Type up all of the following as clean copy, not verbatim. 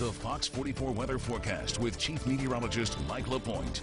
The Fox 44 weather forecast with Chief Meteorologist Mike LaPoint.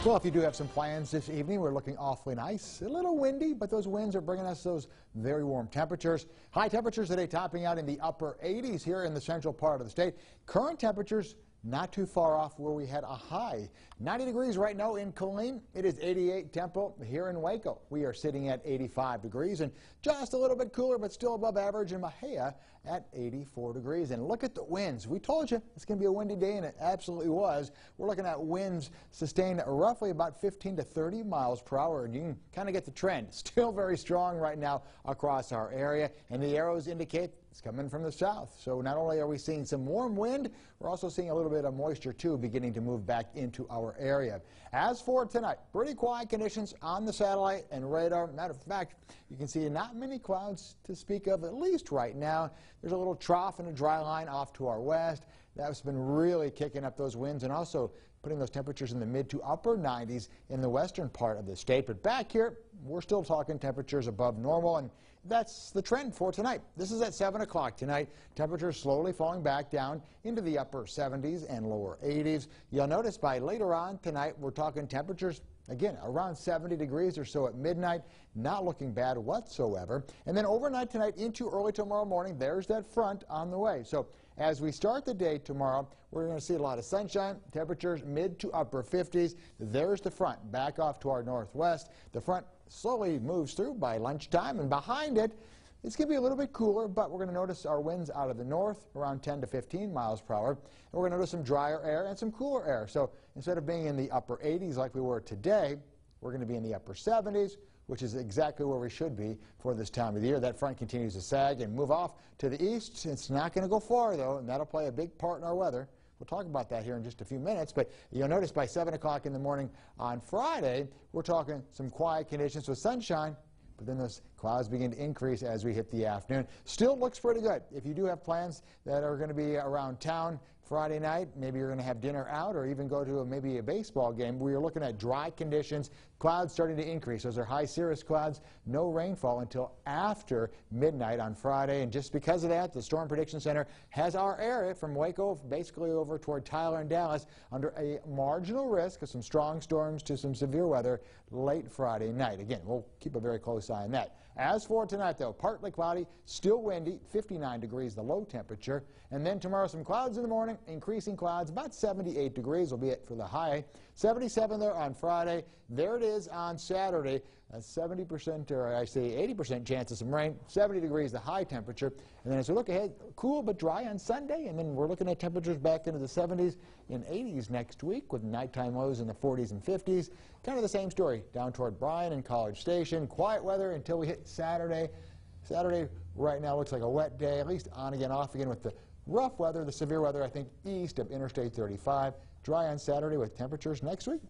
Well, if you do have some plans this evening, we're looking awfully nice. A little windy, but those winds are bringing us those very warm temperatures. High temperatures today topping out in the upper 80s here in the central part of the state. Current temperatures not too far off where we had a high. 90 degrees right now in Killeen. It is 88 Temple here in Waco. We are sitting at 85 degrees and just a little bit cooler, but still above average in Mahia at 84 degrees. And look at the winds. We told you it's going to be a windy day, and it absolutely was. We're looking at winds sustained roughly about 15 to 30 miles per hour, and you can kind of get the trend. Still very strong right now across our area, and the arrows indicate it's coming from the south. So not only are we seeing some warm wind, we're also seeing a little bit of moisture, too, beginning to move back into our area. As for tonight, pretty quiet conditions on the satellite and radar. Matter of fact, you can see not many clouds to speak of, at least right now. There's a little trough and a dry line off to our west. That's been really kicking up those winds and also putting those temperatures in the mid to upper 90s in the western part of the state. But back here, we're still talking temperatures above normal, and that's the trend for tonight. This is at 7 o'clock tonight. Temperatures slowly falling back down into the upper 70s and lower 80s. You'll notice by later on tonight, we're talking temperatures, again, around 70 degrees or so at midnight. Not looking bad whatsoever. And then overnight tonight into early tomorrow morning, there's that front on the way. So as we start the day tomorrow, we're going to see a lot of sunshine, temperatures mid to upper 50s. There's the front back off to our northwest. The front slowly moves through by lunchtime, and behind it, it's going to be a little bit cooler, but we're going to notice our winds out of the north around 10 to 15 miles per hour. And we're going to notice some drier air and some cooler air. So instead of being in the upper 80s like we were today, we're going to be in the upper 70s, which is exactly where we should be for this time of the year. That front continues to sag and move off to the east. It's not going to go far, though, and that'll play a big part in our weather. We'll talk about that here in just a few minutes, but you'll notice by 7 o'clock in the morning on Friday, we're talking some quiet conditions with sunshine, but then those clouds begin to increase as we hit the afternoon. Still looks pretty good. If you do have plans that are going to be around town Friday night, maybe you're going to have dinner out or even go to maybe a baseball game, where you're looking at dry conditions, clouds starting to increase. Those are high cirrus clouds, no rainfall until after midnight on Friday. And just because of that, the Storm Prediction Center has our area from Waco basically over toward Tyler and Dallas under a marginal risk of some strong storms to some severe weather late Friday night. Again, we'll keep a very close eye on that. As for tonight, though, partly cloudy, still windy, 59 degrees the low temperature. And then tomorrow, some clouds in the morning, increasing clouds, about 78 degrees will be it for the high. 77 there on Friday. There it is on Saturday. A 70%, or I say 80% chance of some rain, 70 degrees the high temperature. And then as we look ahead, cool but dry on Sunday, and then we're looking at temperatures back into the 70s and 80s next week with nighttime lows in the 40s and 50s. Kind of the same story down toward Bryan and College Station. Quiet weather until we hit Saturday. Saturday right now looks like a wet day, at least on again, off again with the rough weather, the severe weather, I think, east of Interstate 35. Dry on Saturday with temperatures next week